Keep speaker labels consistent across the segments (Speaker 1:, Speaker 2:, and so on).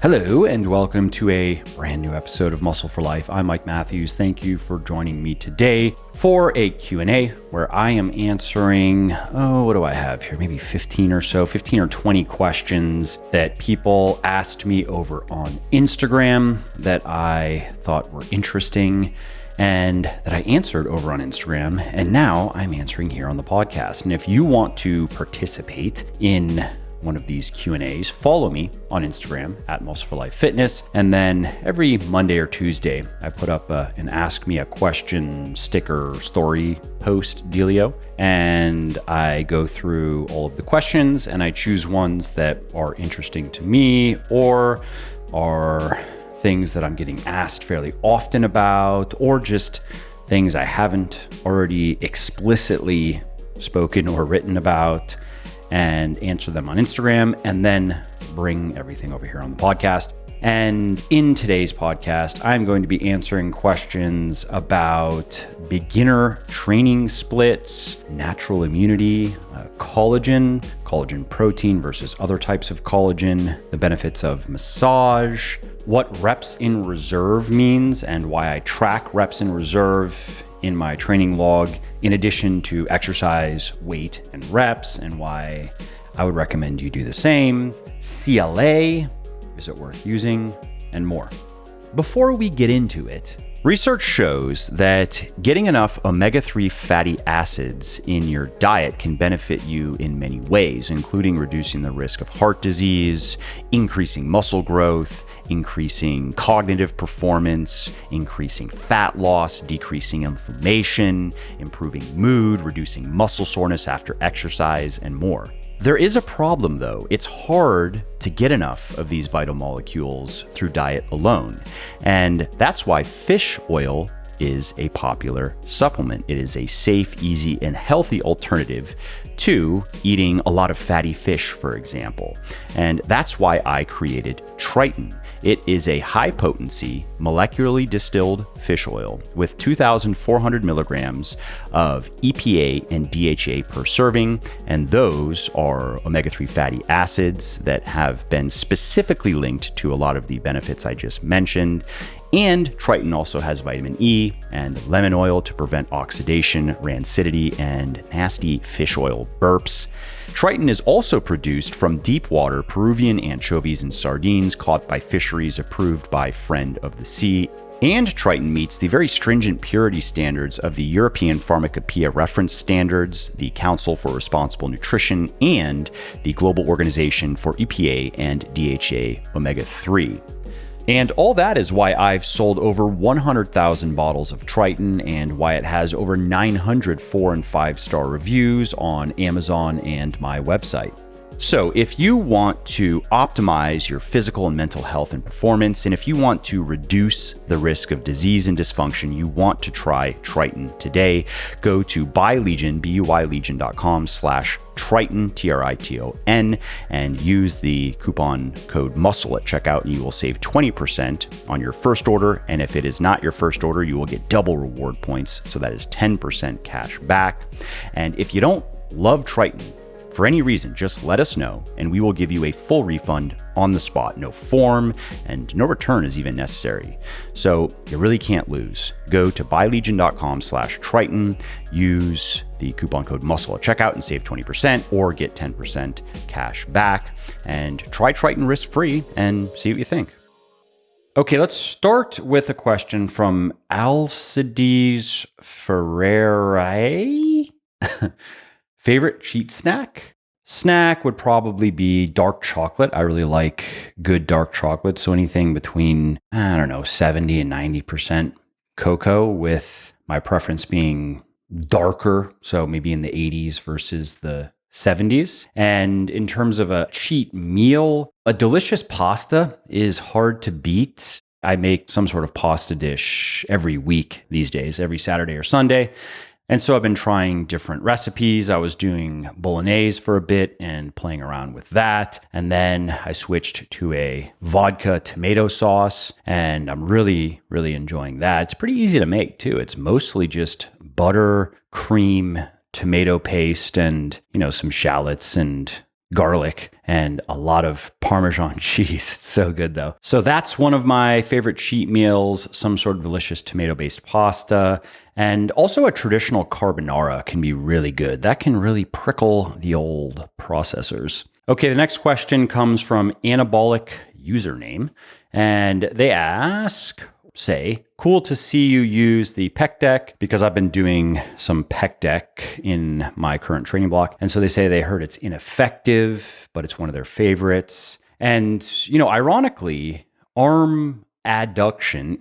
Speaker 1: Hello and welcome to a brand new episode of Muscle for Life. I'm Mike Matthews. Thank you for joining me today for a Q&A where I am answering, what do I have here? Maybe 15 or 20 questions that people asked me over on Instagram that I thought were interesting and that I answered over on Instagram. And now I'm answering here on the podcast. And if you want to participate in one of these Q&As, follow me on Instagram at Muscle for Life Fitness. And then every Monday or Tuesday, I put up an Ask Me a Question sticker story post dealio. And I go through all of the questions and I choose ones that are interesting to me or are things that I'm getting asked fairly often about, or just things I haven't already explicitly spoken or written about, and answer them on Instagram, and then bring everything over here on the podcast. And in today's podcast, I'm going to be answering questions about beginner training splits, natural immunity, collagen protein versus other types of collagen, the benefits of massage, what reps in reserve means and why I track reps in reserve in my training log, in addition to exercise, weight, and reps, and why I would recommend you do the same, CLA, is it worth using, and more. Before we get into it, research shows that getting enough omega-3 fatty acids in your diet can benefit you in many ways, including reducing the risk of heart disease, increasing muscle growth, increasing cognitive performance, increasing fat loss, decreasing inflammation, improving mood, reducing muscle soreness after exercise, and more. There is a problem though. It's hard to get enough of these vital molecules through diet alone. And that's why fish oil is a popular supplement. It is a safe, easy, and healthy alternative to eating a lot of fatty fish, for example. And that's why I created Triton. It is a high-potency, molecularly distilled fish oil with 2,400 milligrams of EPA and DHA per serving, and those are omega-3 fatty acids that have been specifically linked to a lot of the benefits I just mentioned. And Triton also has vitamin E and lemon oil to prevent oxidation, rancidity, and nasty fish oil burps. Triton is also produced from deep water Peruvian anchovies and sardines caught by fisheries approved by Friend of the Sea. And Triton meets the very stringent purity standards of the European Pharmacopoeia Reference Standards, the Council for Responsible Nutrition, and the Global Organization for EPA and DHA Omega-3. And all that is why I've sold over 100,000 bottles of Triton and why it has over 900 4- and 5-star reviews on Amazon and my website. So if you want to optimize your physical and mental health and performance, and if you want to reduce the risk of disease and dysfunction, you want to try Triton today. Go to buylegion.com/Triton, Triton, and use the coupon code MUSCLE at checkout, and you will save 20% on your first order. And if it is not your first order, you will get double reward points. So that is 10% cash back. And if you don't love Triton, for any reason, just let us know and we will give you a full refund on the spot. No form and no return is even necessary. So you really can't lose. Go to buylegion.com/Triton, use the coupon code MUSCLE at checkout and save 20% or get 10% cash back, and try Triton risk-free and see what you think. Okay, let's start with a question from Alcides Ferreira. Favorite cheat snack? Snack would probably be dark chocolate. I really like good dark chocolate. So anything between, 70 and 90% cocoa, with my preference being darker. So maybe in the 80s versus the 70s. And in terms of a cheat meal, a delicious pasta is hard to beat. I make some sort of pasta dish every week these days, every Saturday or Sunday. And so I've been trying different recipes. I was doing bolognese for a bit and playing around with that. And then I switched to a vodka tomato sauce, and I'm really, really enjoying that. It's pretty easy to make too. It's mostly just butter, cream, tomato paste, and, some shallots and garlic and a lot of Parmesan cheese. It's so good though. So that's one of my favorite cheat meals, some sort of delicious tomato-based pasta. And also a traditional carbonara can be really good. That can really prickle the old processors. Okay, the next question comes from Anabolic Username. And they say, cool to see you use the pec deck because I've been doing some pec deck in my current training block. And so they say they heard it's ineffective, but it's one of their favorites. And, ironically, arm adduction,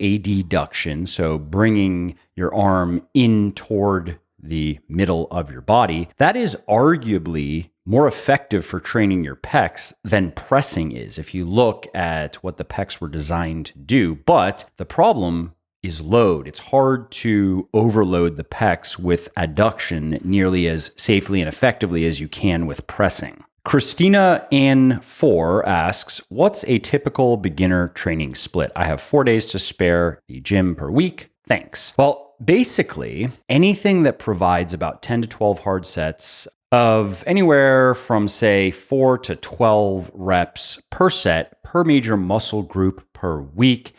Speaker 1: so bringing your arm in toward the middle of your body, that is arguably more effective for training your pecs than pressing is, if you look at what the pecs were designed to do. But the problem is load. It's hard to overload the pecs with adduction nearly as safely and effectively as you can with pressing. Christina Ann 4 asks, what's a typical beginner training split? I have 4 days to spare the gym per week. Thanks. Well, basically, anything that provides about 10 to 12 hard sets of anywhere from, say, 4 to 12 reps per set per major muscle group per week,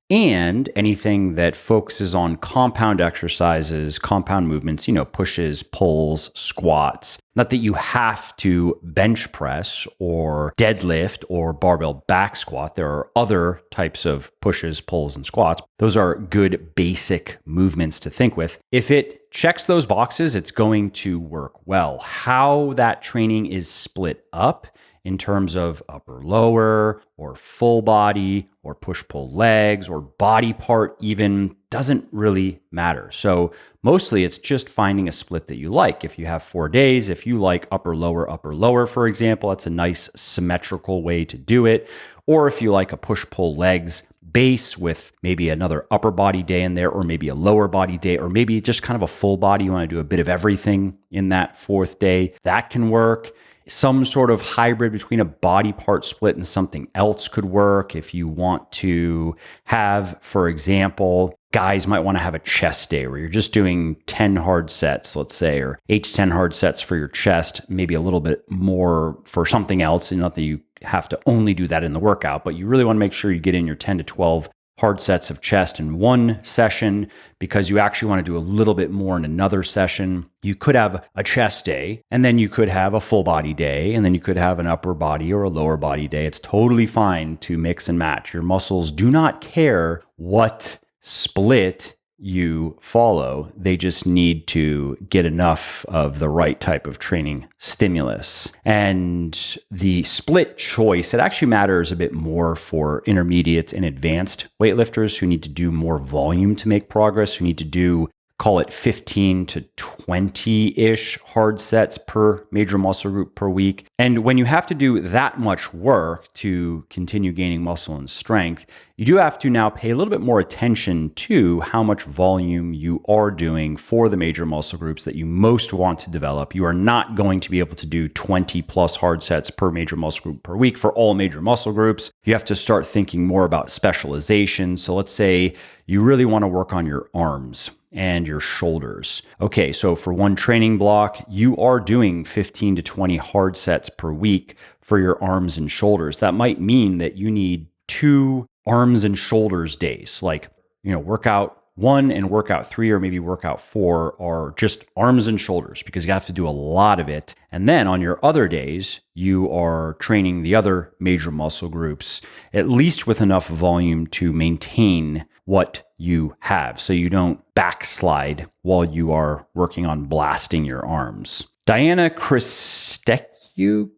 Speaker 1: and anything that focuses on compound exercises, compound movements, pushes, pulls, squats. Not that you have to bench press or deadlift or barbell back squat. There are other types of pushes, pulls, and squats. Those are good basic movements to think with. If it checks those boxes, it's going to work well. How that training is split up in terms of upper lower or full body or push pull legs or body part even doesn't really matter. So mostly it's just finding a split that you like. If you have 4 days, if you like upper lower, for example, that's a nice symmetrical way to do it. Or if you like a push pull legs base with maybe another upper body day in there, or maybe a lower body day, or maybe just kind of a full body. You want to do a bit of everything in that 4th day. That can work. Some sort of hybrid between a body part split and something else could work. If you want to have, for example, guys might want to have a chest day where you're just doing 10 hard sets, let's say, or 8 to 10 hard sets for your chest, maybe a little bit more for something else. And not that you have to only do that in the workout, but you really want to make sure you get in your 10 to 12 hard sets of chest in one session because you actually want to do a little bit more in another session. You could have a chest day, and then you could have a full body day, and then you could have an upper body or a lower body day. It's totally fine to mix and match. Your muscles do not care what split you follow. They just need to get enough of the right type of training stimulus. And the split choice, it actually matters a bit more for intermediate and advanced weightlifters who need to do more volume to make progress, who need to do, call it 15 to 20-ish hard sets per major muscle group per week. And when you have to do that much work to continue gaining muscle and strength, you do have to now pay a little bit more attention to how much volume you are doing for the major muscle groups that you most want to develop. You are not going to be able to do 20 plus hard sets per major muscle group per week for all major muscle groups. You have to start thinking more about specialization. So let's say you really want to work on your arms and your shoulders. Okay, so for one training block, you are doing 15 to 20 hard sets per week for your arms and shoulders. That might mean that you need 2 arms and shoulders days, like, workout 1 and workout 3, or maybe workout 4 are just arms and shoulders because you have to do a lot of it. And then on your other days, you are training the other major muscle groups, at least with enough volume to maintain what you have, so you don't backslide while you are working on blasting your arms. Diana Christescu,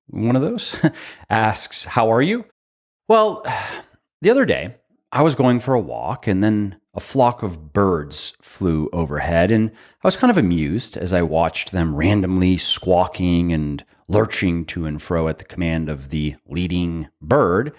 Speaker 1: one of those, asks, how are you? Well, the other day, I was going for a walk, and then a flock of birds flew overhead, and I was kind of amused as I watched them randomly squawking and lurching to and fro at the command of the leading bird.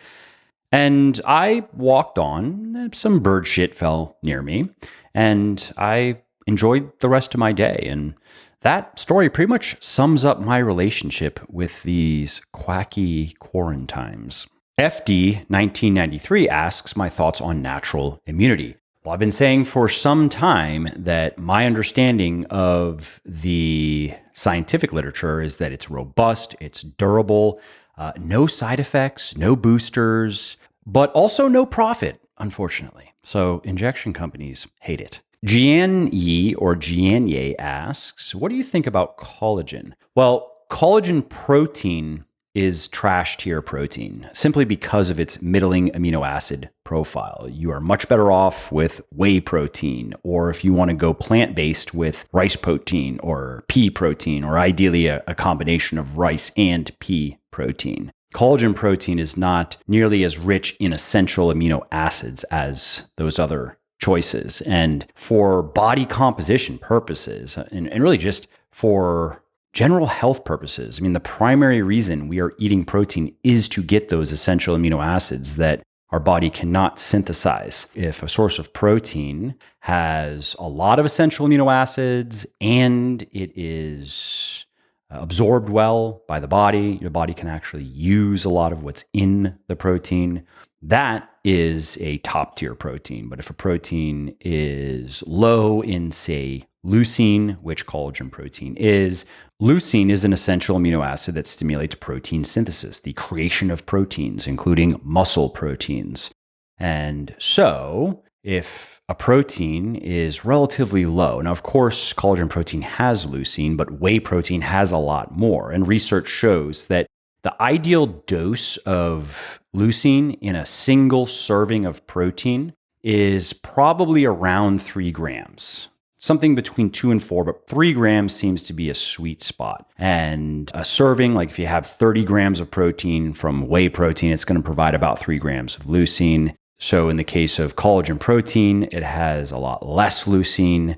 Speaker 1: And I walked on, some bird shit fell near me, and I enjoyed the rest of my day. And that story pretty much sums up my relationship with these quacky quarantines. FD 1993 asks my thoughts on natural immunity. Well, I've been saying for some time that my understanding of the scientific literature is that it's robust, it's durable, no side effects, no boosters, but also no profit, unfortunately. So injection companies hate it. Jian Yi or Jian Ye asks, what do you think about collagen? Well, collagen protein is trash tier protein simply because of its middling amino acid profile. You are much better off with whey protein, or if you want to go plant-based with rice protein or pea protein, or ideally a combination of rice and pea protein. Collagen protein is not nearly as rich in essential amino acids as those other choices. And for body composition purposes, and really just for general health purposes, I mean, the primary reason we are eating protein is to get those essential amino acids that our body cannot synthesize. If a source of protein has a lot of essential amino acids and it is absorbed well by the body, your body can actually use a lot of what's in the protein. That is a top tier protein. But if a protein is low in, say, leucine, which collagen protein is, leucine is an essential amino acid that stimulates protein synthesis, the creation of proteins, including muscle proteins. And so if a protein is relatively low, now of course collagen protein has leucine, but whey protein has a lot more. And research shows that the ideal dose of leucine in a single serving of protein is probably around 3 grams. Something between 2 and 4, but 3 grams seems to be a sweet spot. And a serving, like if you have 30 grams of protein from whey protein, it's going to provide about 3 grams of leucine. So in the case of collagen protein, it has a lot less leucine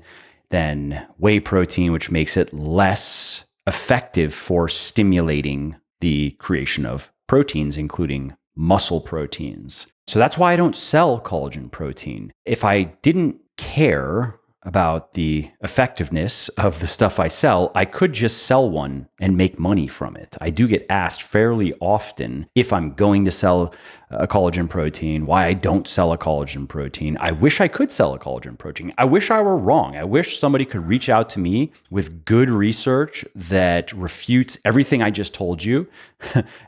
Speaker 1: than whey protein, which makes it less effective for stimulating the creation of proteins, including muscle proteins. So that's why I don't sell collagen protein. If I didn't care about the effectiveness of the stuff I sell, I could just sell one and make money from it. I do get asked fairly often if I'm going to sell a collagen protein, why I don't sell a collagen protein. I wish I could sell a collagen protein. I wish I were wrong. I wish somebody could reach out to me with good research that refutes everything I just told you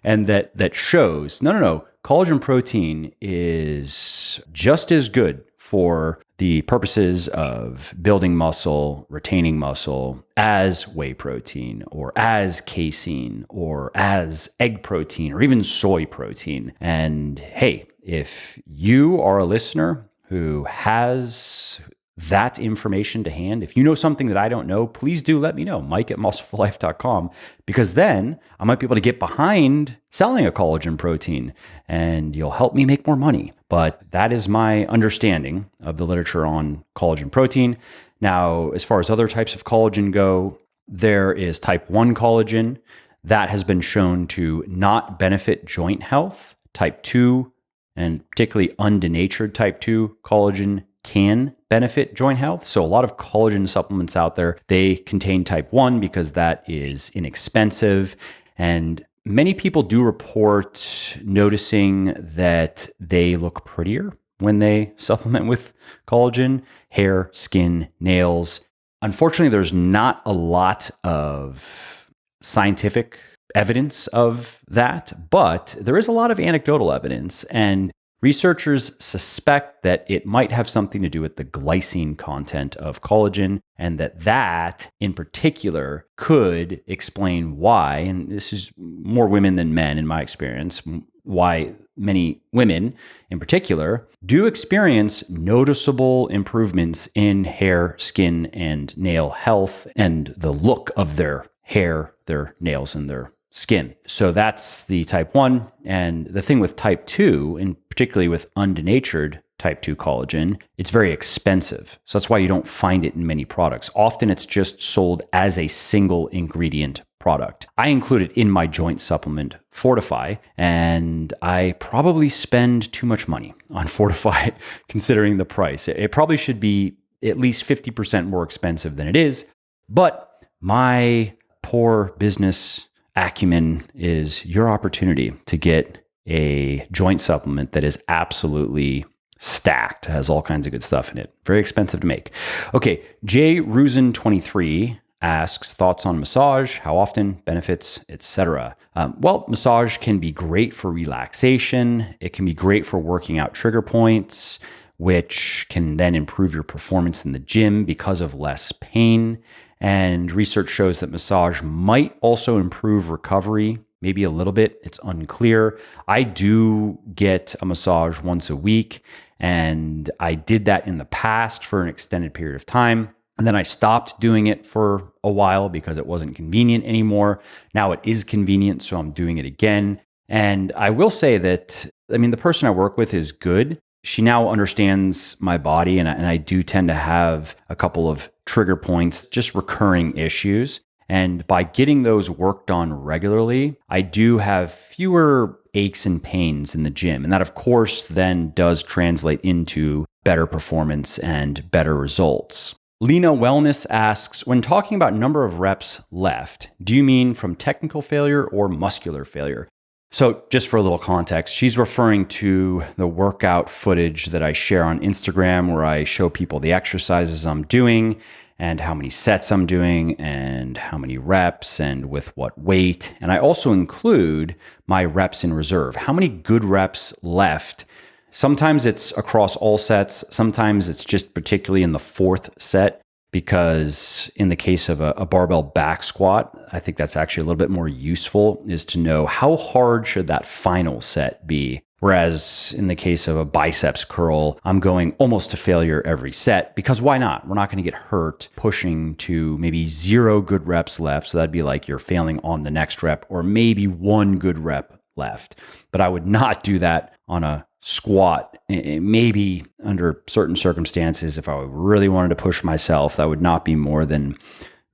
Speaker 1: and that shows, no, collagen protein is just as good for the purposes of building muscle, retaining muscle, as whey protein or as casein or as egg protein or even soy protein. And hey, if you are a listener who has that information to hand, if you know something that I don't know, please do let me know, mike@muscleforlife.com, because then I might be able to get behind selling a collagen protein and you'll help me make more money. But that is my understanding of the literature on collagen protein. Now, as far as other types of collagen go, there is type 1 collagen that has been shown to not benefit joint health. Type 2, and particularly undenatured type 2 collagen, can benefit joint health. So a lot of collagen supplements out there, they contain type 1 because that is inexpensive. And many people do report noticing that they look prettier when they supplement with collagen: hair, skin, nails. Unfortunately, there's not a lot of scientific evidence of that, but there is a lot of anecdotal evidence, and researchers suspect that it might have something to do with the glycine content of collagen, and that in particular could explain why, and this is more women than men in my experience, why many women in particular do experience noticeable improvements in hair, skin, and nail health and the look of their hair, their nails, and their skin. So that's the type 1. And the thing with type 2, and particularly with undenatured type 2 collagen, it's very expensive. So that's why you don't find it in many products. Often it's just sold as a single ingredient product. I include it in my joint supplement, Fortify, and I probably spend too much money on Fortify considering the price. It probably should be at least 50% more expensive than it is, but my poor business acumen is your opportunity to get a joint supplement that is absolutely stacked. It has all kinds of good stuff in it. Very expensive to make. Okay, Jay Rusin23 asks thoughts on massage, how often, benefits, etc. Well, massage can be great for relaxation. It can be great for working out trigger points, which can then improve your performance in the gym because of less pain. And research shows that massage might also improve recovery, maybe a little bit. It's unclear. I do get a massage once a week, and I did that in the past for an extended period of time. And then I stopped doing it for a while because it wasn't convenient anymore. Now it is convenient, so I'm doing it again. And I will say that, the person I work with is good. She now understands my body, and I do tend to have a couple of trigger points, just recurring issues. And by getting those worked on regularly, I do have fewer aches and pains in the gym. And that, of course, then does translate into better performance and better results. Lena Wellness asks, when talking about number of reps left, do you mean from technical failure or muscular failure? So just for a little context, she's referring to the workout footage that I share on Instagram where I show people the exercises I'm doing and how many sets I'm doing and how many reps and with what weight. And I also include my reps in reserve, how many good reps left. Sometimes it's across all sets. Sometimes it's just particularly in the fourth set, because in the case of a barbell back squat, I think that's actually a little bit more useful, is to know how hard should that final set be. Whereas in the case of a biceps curl, I'm going almost to failure every set, because why not? We're not going to get hurt pushing to maybe 0 good reps left. So that'd be like you're failing on the next rep, or maybe 1 good rep left. But I would not do that on a squat. Maybe under certain circumstances, if I really wanted to push myself, that would not be more than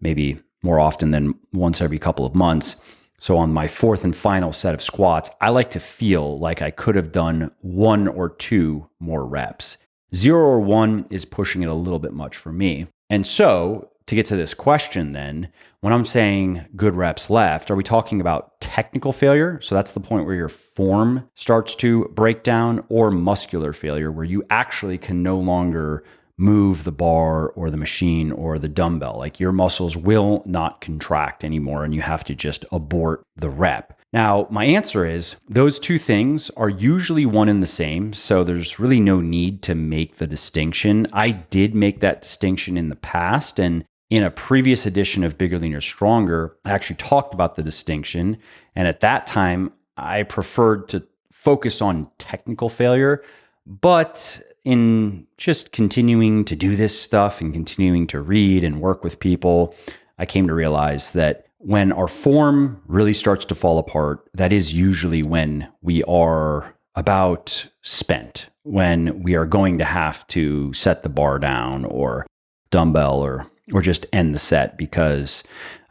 Speaker 1: maybe more often than once every couple of months. So on my fourth and final set of squats, I like to feel like I could have done 1 or 2 more reps. 0 or 1 is pushing it a little bit much for me. And so to get to this question then, when I'm saying good reps left, are we talking about technical failure? So that's the point where your form starts to break down, or muscular failure, where you actually can no longer move the bar or the machine or the dumbbell. Like your muscles will not contract anymore and you have to just abort the rep. Now, my answer is those two things are usually one and the same, so there's really no need to make the distinction. I did make that distinction in the past, and in a previous edition of Bigger, Leaner, Stronger, I actually talked about the distinction. And at that time, I preferred to focus on technical failure. But in just continuing to do this stuff and continuing to read and work with people, I came to realize that when our form really starts to fall apart, that is usually when we are about spent, when we are going to have to set the bar down or dumbbell or just end the set, because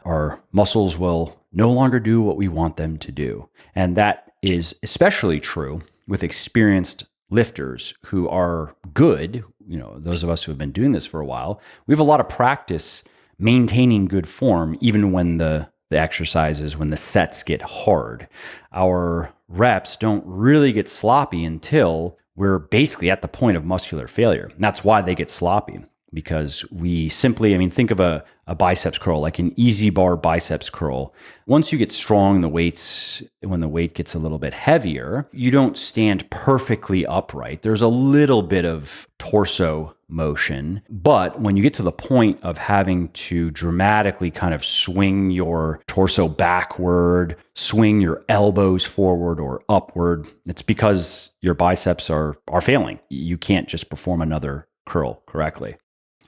Speaker 1: our muscles will no longer do what we want them to do. And that is especially true with experienced lifters who are good. Those of us who have been doing this for a while, we have a lot of practice maintaining good form, even when the exercises, when the sets get hard. Our reps don't really get sloppy until we're basically at the point of muscular failure. And that's why they get sloppy, because we simply, think of a biceps curl, like an easy bar biceps curl. Once you get strong, when the weight gets a little bit heavier, you don't stand perfectly upright. There's a little bit of torso motion. But when you get to the point of having to dramatically kind of swing your torso backward, swing your elbows forward or upward, it's because your biceps are failing. You can't just perform another curl correctly.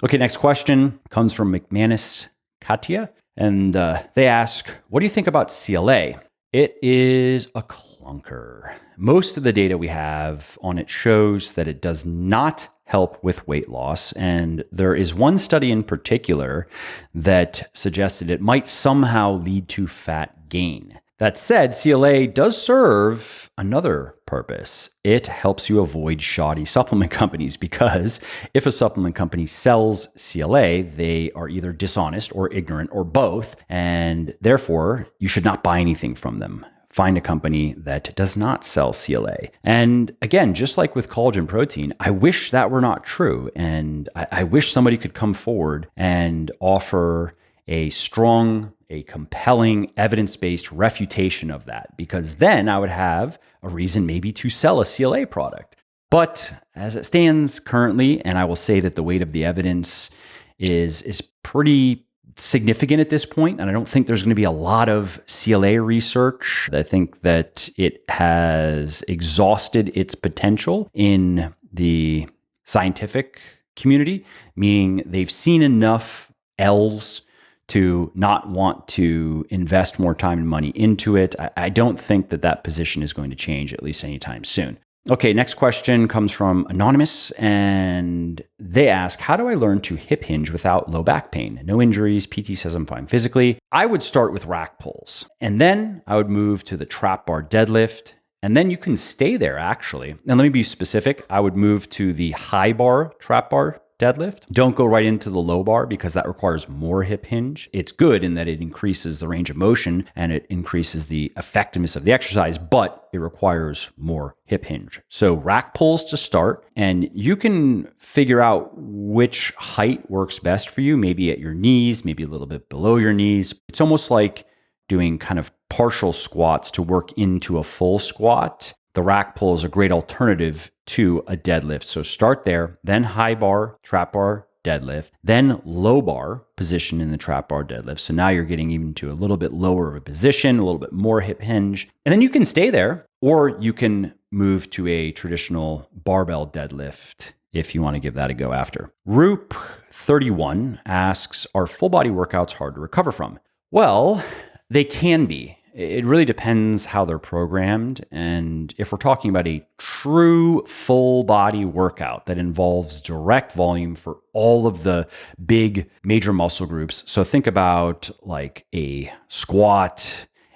Speaker 1: Okay, next question comes from McManus Katia, and they ask, what do you think about CLA? It is a clunker. Most of the data we have on it shows that it does not help with weight loss, and there is one study in particular that suggested it might somehow lead to fat gain. That said, CLA does serve another purpose. It helps you avoid shoddy supplement companies, because if a supplement company sells CLA, they are either dishonest or ignorant or both, and therefore you should not buy anything from them. find a company that does not sell CLA. And again, just like with collagen protein, I wish that were not true. And I wish somebody could come forward and offer a strong, a compelling, evidence-based refutation of that, because then I would have a reason maybe to sell a CLA product. But as it stands currently, and I will say that the weight of the evidence is pretty significant at this point, and I don't think there's going to be a lot of CLA research. I think that it has exhausted its potential in the scientific community, meaning they've seen enough L's to not want to invest more time and money into it. I don't think that position is going to change, at least anytime soon. Okay, next question comes from Anonymous, and they ask, how do I learn to hip hinge without low back pain? No injuries, PT says I'm fine physically. I would start with rack pulls, and then I would move to the trap bar deadlift, and then you can stay there actually. And let me be specific. I would move to the high bar trap bar deadlift. Don't go right into the low bar because that requires more hip hinge. It's good in that it increases the range of motion and it increases the effectiveness of the exercise, but it requires more hip hinge. So rack pulls to start, and you can figure out which height works best for you, maybe at your knees, maybe a little bit below your knees. It's almost like doing kind of partial squats to work into a full squat. The rack pull is a great alternative to a deadlift. So start there, then high bar, trap bar, deadlift, then low bar position in the trap bar deadlift. So now you're getting even to a little bit lower of a position, a little bit more hip hinge. And then you can stay there, or you can move to a traditional barbell deadlift if you want to give that a go after. Roop 31 asks, are full body workouts hard to recover from? Well, they can be. It really depends how they're programmed. And if we're talking about a true full body workout that involves direct volume for all of the big major muscle groups. So think about like a squat,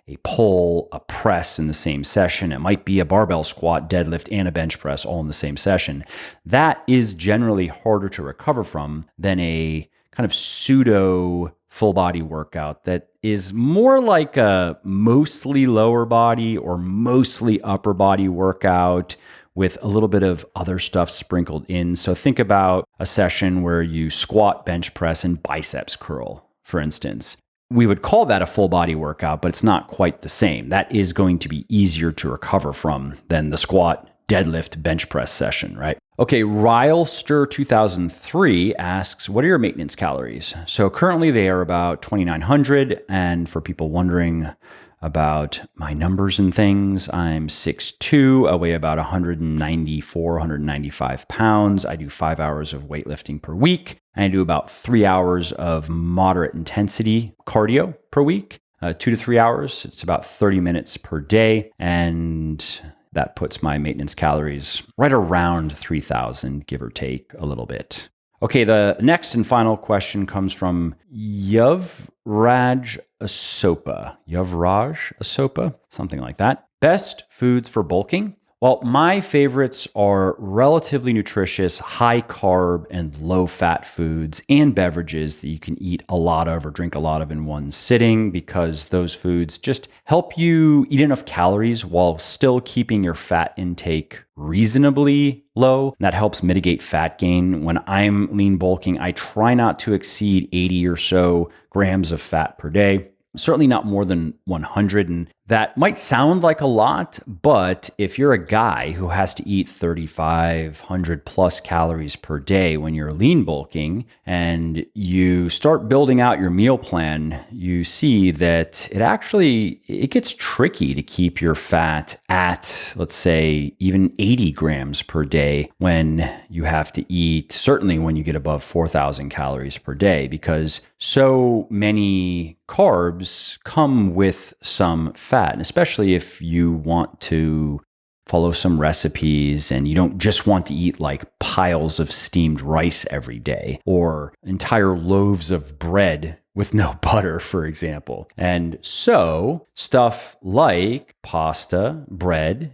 Speaker 1: a pull, a press in the same session. It might be a barbell squat, deadlift, and a bench press all in the same session. That is generally harder to recover from than a kind of pseudo full body workout that is more like a mostly lower body or mostly upper body workout with a little bit of other stuff sprinkled in. So think about a session where you squat, bench press, and biceps curl, for instance. We would call that a full body workout, but it's not quite the same. That is going to be easier to recover from than the squat, deadlift, bench press session, right? Okay, Rylester 2003 asks, what are your maintenance calories? So currently they are about 2,900. And for people wondering about my numbers and things, I'm 6'2", I weigh about 194, 195 pounds. I do 5 hours of weightlifting per week. And I do about 3 hours of moderate intensity cardio per week, 2 to 3 hours. It's about 30 minutes per day. And that puts my maintenance calories right around 3,000, give or take a little bit. Okay, the next and final question comes from Yuvraj Asopa, something like that. Best foods for bulking? Well, my favorites are relatively nutritious, high carb and low fat foods and beverages that you can eat a lot of or drink a lot of in one sitting, because those foods just help you eat enough calories while still keeping your fat intake reasonably low. That helps mitigate fat gain. When I'm lean bulking, I try not to exceed 80 or so grams of fat per day. Certainly not more than 100. And that might sound like a lot, but if you're a guy who has to eat 3,500 plus calories per day when you're lean bulking and you start building out your meal plan, you see that it gets tricky to keep your fat at, let's say, even 80 grams per day when you have to eat, certainly when you get above 4,000 calories per day, because so many carbs come with some fat. And especially if you want to follow some recipes and you don't just want to eat like piles of steamed rice every day or entire loaves of bread with no butter, for example. And so stuff like pasta, bread,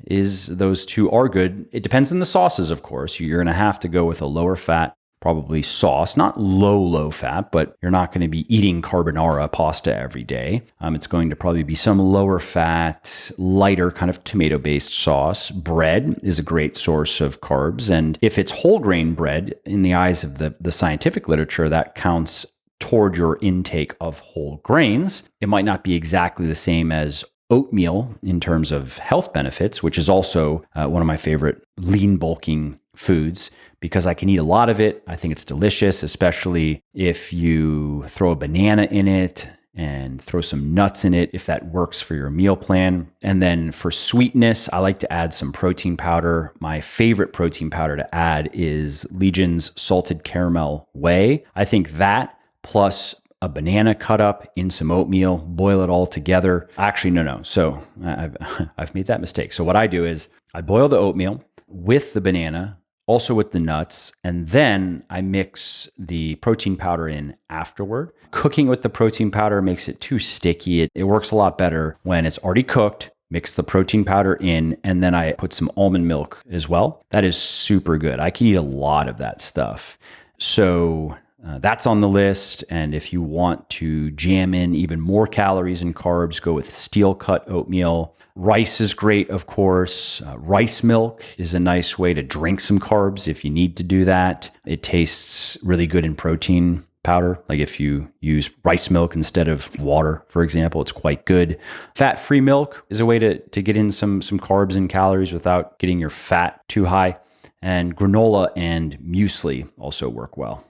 Speaker 1: those two are good. It depends on the sauces, of course. You're going to have to go with a lower fat, probably sauce, not low fat, but you're not going to be eating carbonara pasta every day. It's going to probably be some lower fat, lighter kind of tomato based sauce. Bread is a great source of carbs. And if it's whole grain bread, in the eyes of the scientific literature, that counts toward your intake of whole grains. It might not be exactly the same as oatmeal in terms of health benefits, which is also one of my favorite lean bulking foods because I can eat a lot of it. I think it's delicious, especially if you throw a banana in it and throw some nuts in it, if that works for your meal plan. And then for sweetness, I like to add some protein powder. My favorite protein powder to add is Legion's salted caramel whey. I think that plus a banana cut up in some oatmeal, boil it all together. Actually, no. So I've made that mistake. So what I do is I boil the oatmeal with the banana, also with the nuts, and then I mix the protein powder in afterward. Cooking with the protein powder makes it too sticky. It works a lot better when it's already cooked. Mix the protein powder in, and then I put some almond milk as well. That is super good. I can eat a lot of that stuff. So that's on the list. And if you want to jam in even more calories and carbs, go with steel cut oatmeal. Rice is great, of course. Rice milk is a nice way to drink some carbs if you need to do that. It tastes really good in protein powder. Like if you use rice milk instead of water, for example, it's quite good. Fat-free milk is a way to get in some carbs and calories without getting your fat too high. And granola and muesli also work well.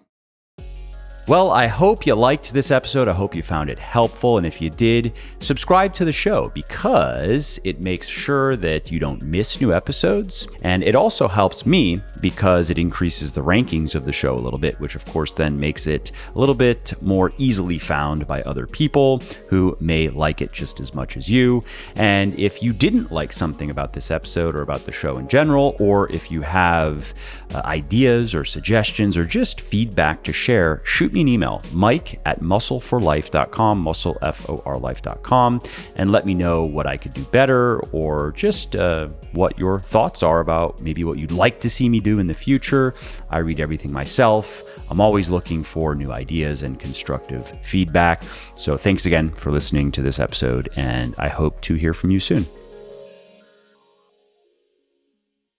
Speaker 1: Well, I hope you liked this episode. I hope you found it helpful. And if you did, subscribe to the show because it makes sure that you don't miss new episodes. And it also helps me because it increases the rankings of the show a little bit, which of course then makes it a little bit more easily found by other people who may like it just as much as you. And if you didn't like something about this episode or about the show in general, or if you have ideas or suggestions or just feedback to share, shoot me an email, mike@muscleforlife.com, muscleforlife.com, and let me know what I could do better or just what your thoughts are about maybe what you'd like to see me do in the future. I read everything myself. I'm always looking for new ideas and constructive feedback. So thanks again for listening to this episode, and I hope to hear from you soon.